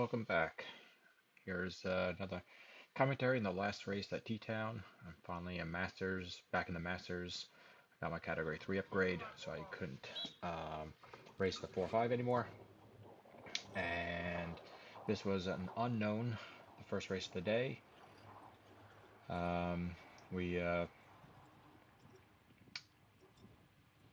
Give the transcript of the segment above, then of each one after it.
Welcome back. Here's another commentary in the last race at T-Town. I'm finally a Masters, back in the Masters. I got my Category 3 upgrade, so I couldn't race the 4-5 anymore. And this was an unknown, the first race of the day. Um, we uh,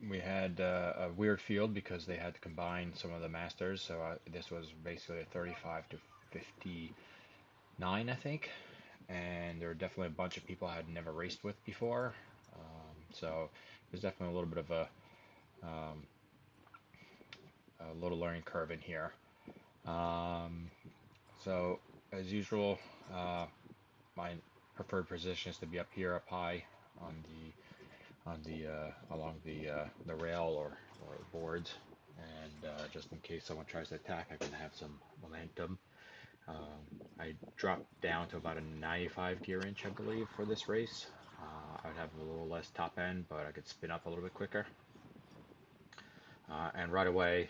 we had a weird field because they had to combine some of the Masters, so this was basically a 35 to 59, I think. And there were definitely a bunch of people I had never raced with before. So there's definitely a little bit of um, a little learning curve in here. Um, so as usual, my preferred position is to be up here, up high on the along the rail or boards, and just in case someone tries to attack, I can have some momentum. I dropped down to about a 95 gear inch, I believe, for this race. I would have a little less top end, but I could spin up a little bit quicker. And right away,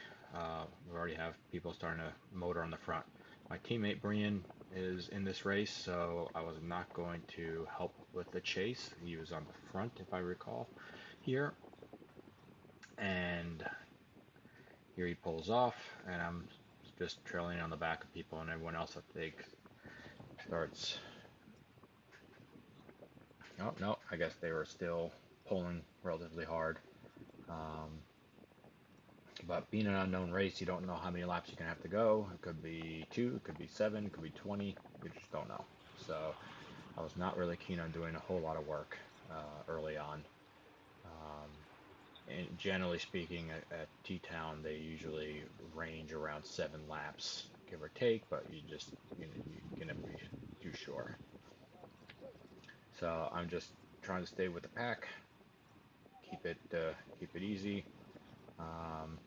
we already have people starting to motor on the front. My teammate Brian is in this race, so I was not going to help with the chase. He was on the front, if I recall, here. And here he pulls off, and I'm just trailing on the back of people, and everyone else, I think, starts. Oh, no, I guess they were still pulling relatively hard. Um, but being an unknown race, you don't know how many laps you're going to have to go. It could be 2, it could be 7, it could be 20. You just don't know. So I was not really keen on doing a whole lot of work early on. Um, and generally speaking, at T-Town, they usually range around 7 laps, give or take, but you can never be too sure. So I'm just trying to stay with the pack, keep it easy, um,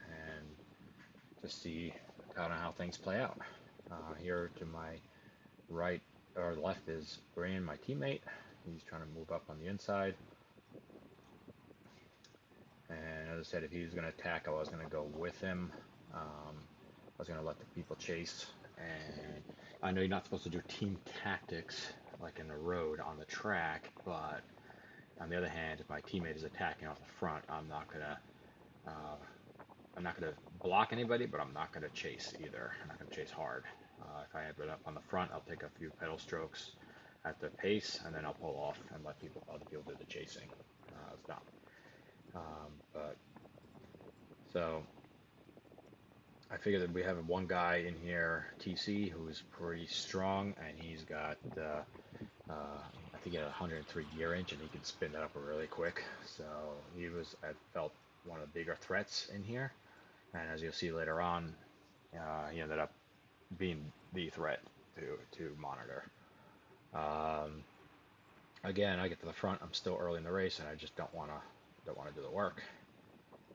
and just see kind of how things play out. Here to my right or left is Brian, my teammate. He's trying to move up on the inside. And as I said, if he was going to attack, I was going to go with him. I was going to let the people chase. And I know you're not supposed to do team tactics like in the road on the track, but on the other hand, if my teammate is attacking off the front, uh, I'm not gonna block anybody, but I'm not gonna chase either. I'm not gonna chase hard. If I have it up on the front, I'll take a few pedal strokes at the pace, and then I'll pull off and let other people do the chasing. It's not. But so I figure that we have one guy in here, TC, who's pretty strong, and he's got I think he had 103 gear inch, and he can spin that up really quick. So I felt one of the bigger threats in here. And as you'll see later on, he ended up being the threat to monitor. Um, Again, I get to the front. I'm still early in the race, and I just don't want to do the work.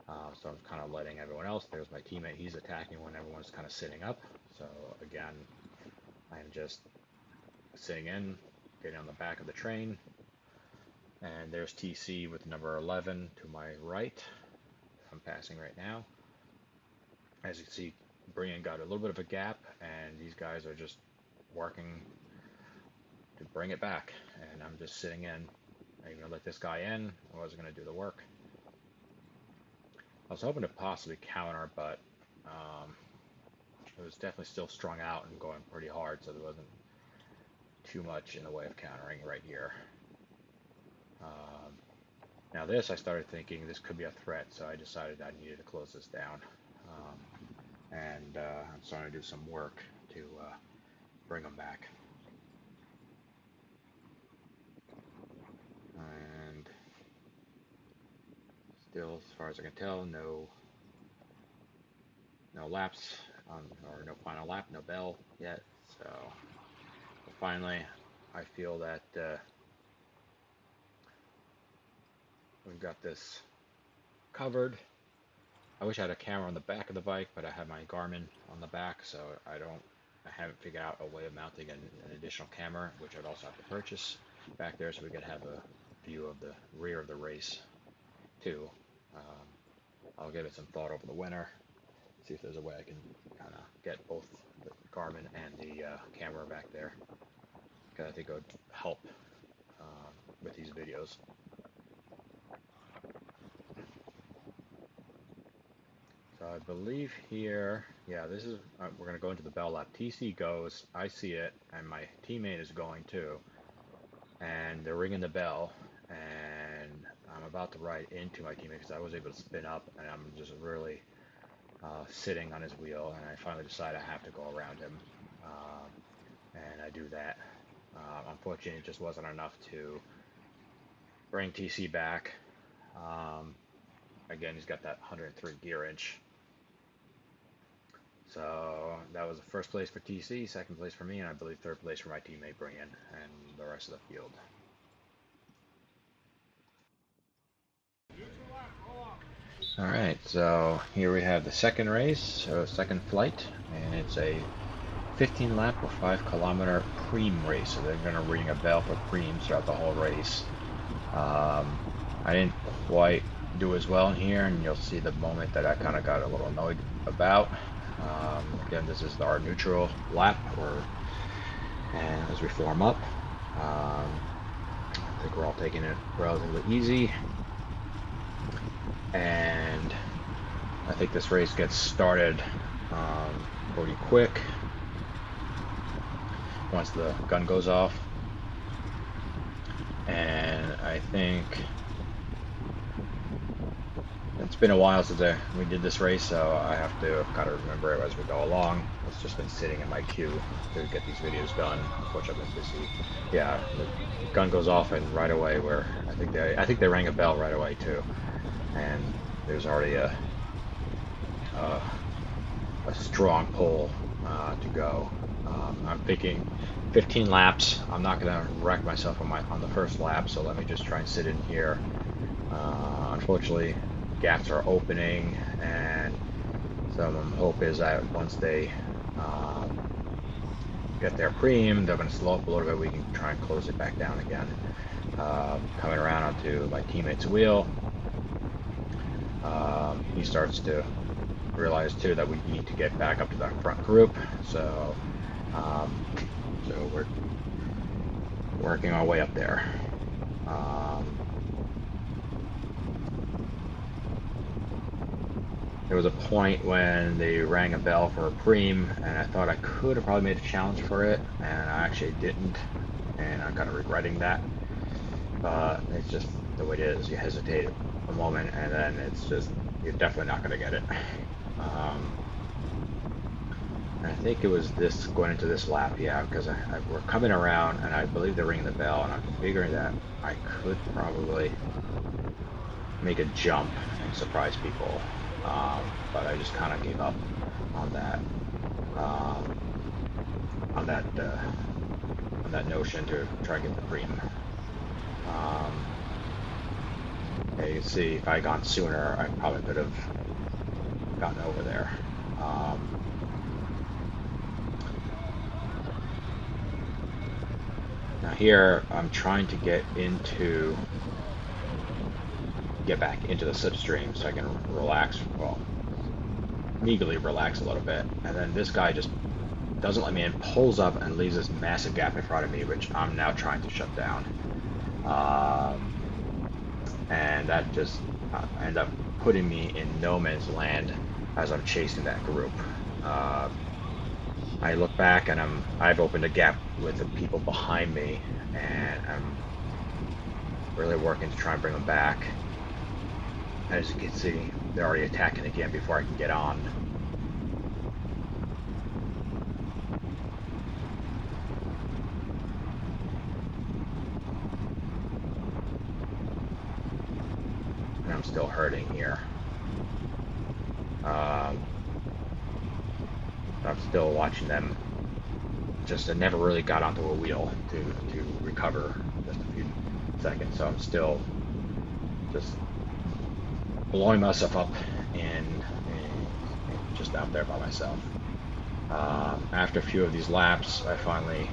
So I'm kind of letting everyone else. There's my teammate. He's attacking when everyone's kind of sitting up. So again, I'm just sitting in, getting on the back of the train. And there's TC with number 11 to my right. I'm passing right now. As you can see, Brian got a little bit of a gap, and these guys are just working to bring it back. And I'm just sitting in. I'm going to let this guy in. I wasn't going to do the work. I was hoping to possibly counter, but it was definitely still strung out and going pretty hard, so there wasn't too much in the way of countering right here. Now this, I started thinking this could be a threat, so I decided I needed to close this down. And I'm starting to do some work to bring them back. And still, as far as I can tell, no laps or no final lap, no bell yet. So finally, I feel that we've got this covered. I wish I had a camera on the back of the bike, but I have my Garmin on the back, so I haven't figured out a way of mounting an additional camera, which I'd also have to purchase back there so we could have a view of the rear of the race too. I'll give it some thought over the winter, See if there's a way I can kind of get both the Garmin and the camera back there, because I think it would help with these videos. So I believe here, yeah, this is, we're going to go into the bell lap. TC goes, I see it, and my teammate is going too. And they're ringing the bell, and I'm about to ride into my teammate because I was able to spin up, and I'm just really sitting on his wheel, and I finally decide I have to go around him, and I do that. Unfortunately, it just wasn't enough to bring TC back. Again, he's got that 103 gear inch. So that was the first place for TC, second place for me, and I believe third place for my teammate Brian and the rest of the field. All right, so here we have the second race, second flight, and it's a 15 lap or 5 kilometer preem race. So they're going to ring a bell for preem throughout the whole race. I didn't quite do as well in here, and you'll see the moment that I kind of got a little annoyed about. Again, this is our neutral lap, and as we form up, I think we're all taking it relatively easy, and I think this race gets started pretty quick once the gun goes off, and I think it's been a while since we did this race, so I have to kind of remember it as we go along. It's just been sitting in my queue to get these videos done. Unfortunately, I've been busy. Yeah, the gun goes off, and right away, I think they rang a bell right away too, and there's already a strong pull to go. I'm thinking 15 laps. I'm not going to wreck myself on the first lap, so let me just try and sit in here. Unfortunately, gaps are opening, and some hope is that once they get their preem, they're going to slow up a little bit. We can try and close it back down again. Coming around onto my teammate's wheel, he starts to realize too that we need to get back up to that front group. So, so we're working our way up there. There was a point when they rang a bell for a preem, and I thought I could have probably made a challenge for it, and I actually didn't, and I'm kind of regretting that. But it's just the way it is. You hesitate a moment, and then it's just, you're definitely not going to get it. And I think it was this going into this lap, yeah, because we're coming around, and I believe they're ringing the bell, and I'm figuring that I could probably make a jump and surprise people. But I just kind of gave up on that, on that notion to try and get the preem. Yeah, you can see if I had gone sooner, I probably could have gotten over there. Now here, I'm trying to get back into the slipstream so I can relax, well, legally relax a little bit. And then this guy just doesn't let me in, pulls up and leaves this massive gap in front of me, which I'm now trying to shut down. And that just ended up putting me in no man's land as I'm chasing that group. I look back and I've opened a gap with the people behind me, and I'm really working to try and bring them back. As you can see, they're already attacking again before I can get on. And I'm still hurting here. I'm still watching them. Just I never really got onto a wheel to recover just a few seconds, so I'm still just blowing myself up and just out there by myself. After a few of these laps, I finally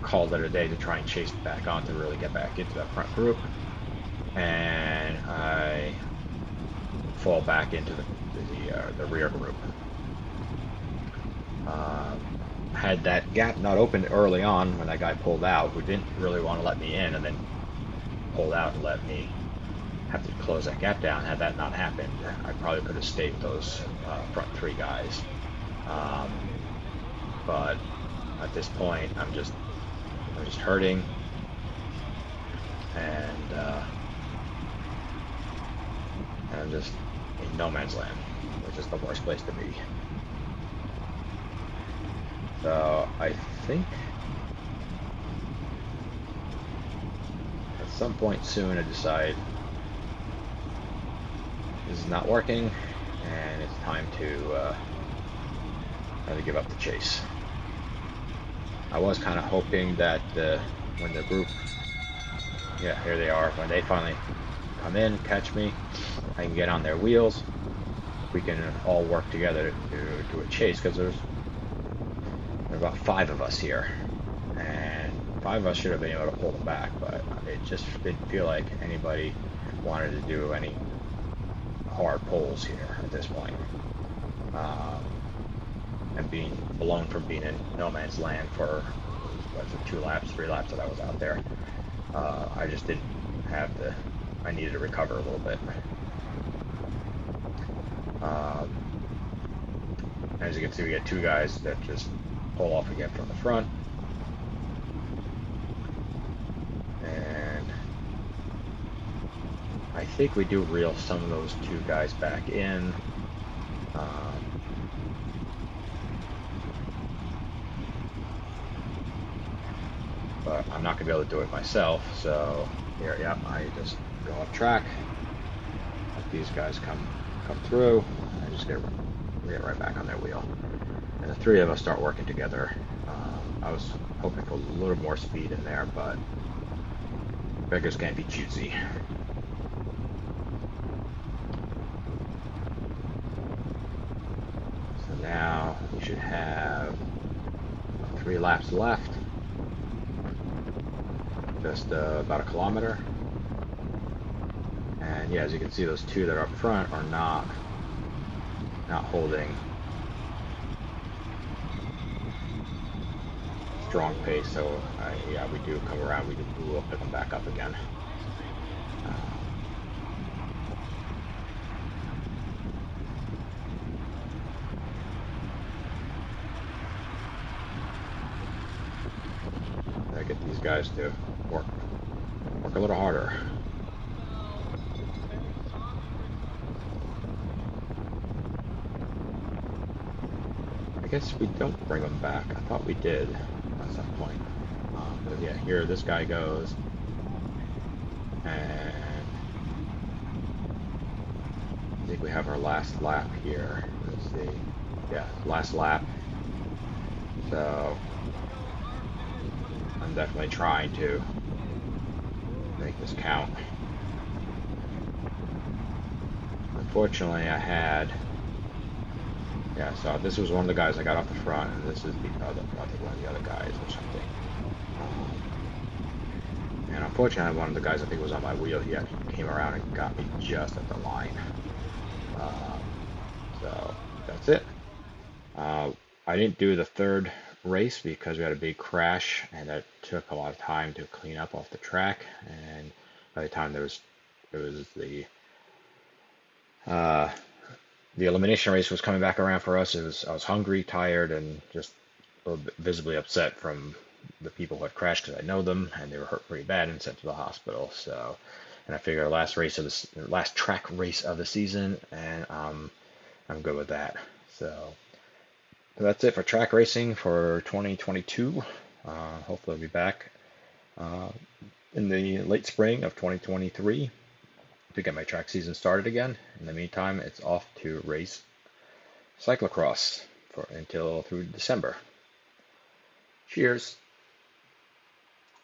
called it a day to try and chase it back on to really get back into that front group, and I fall back into the rear group. Had that gap not opened early on when that guy pulled out, who didn't really want to let me in, and then pulled out and let me have to close that gap down. Had that not happened, I probably could have stayed with those front three guys. But at this point, I'm just hurting, and I'm just in no man's land, which is the worst place to be. So I think at some point soon I decide this is not working, and it's time to give up the chase. I was kind of hoping that when the group, yeah, here they are, when they finally come in, catch me, I can get on their wheels. We can all work together to do a chase, because there are about 5 of us here, and 5 of us should have been able to pull them back, but it just didn't feel like anybody wanted to do any hard pulls here at this point. And being alone from being in no man's land for, what was it, 2 laps, 3 laps that I was out there, I just didn't have I needed to recover a little bit. As you can see, we get 2 guys that just pull off again from the front, and I think we do reel some of those 2 guys back in. But I'm not going to be able to do it myself, so here, yeah, I just go up track, let these guys come through, and just get right back on their wheel. And the 3 of us start working together. I was hoping for a little more speed in there, but beggars can't be choosy. So now we should have 3 laps left. Just about 1 kilometer. And yeah, as you can see, those 2 that are up front are not holding strong pace, so yeah, we do come around, we will pick them back up again. I get these guys to work a little harder. I guess we don't bring them back. I thought we did at some point. But yeah, here this guy goes, and I think we have our last lap here. Let's see. Yeah, last lap. So I'm definitely trying to make this count. Unfortunately, I had, yeah, so this was one of the guys I got off the front, and this is the other, I think one of the other guys or something. And unfortunately, one of the guys I think was on my wheel, he came around and got me just at the line. So that's it. I didn't do the 3rd race because we had a big crash, and that took a lot of time to clean up off the track. And by the time it was the elimination race was coming back around for us, I was hungry, tired, and just a little bit visibly upset from the people who had crashed, because I know them, and they were hurt pretty bad and sent to the hospital. So, and I figured last track race of the season, and I'm good with that. So that's it for track racing for 2022. Hopefully I'll be back in the late spring of 2023 to get my track season started again. In the meantime, it's off to race cyclocross through December. Cheers.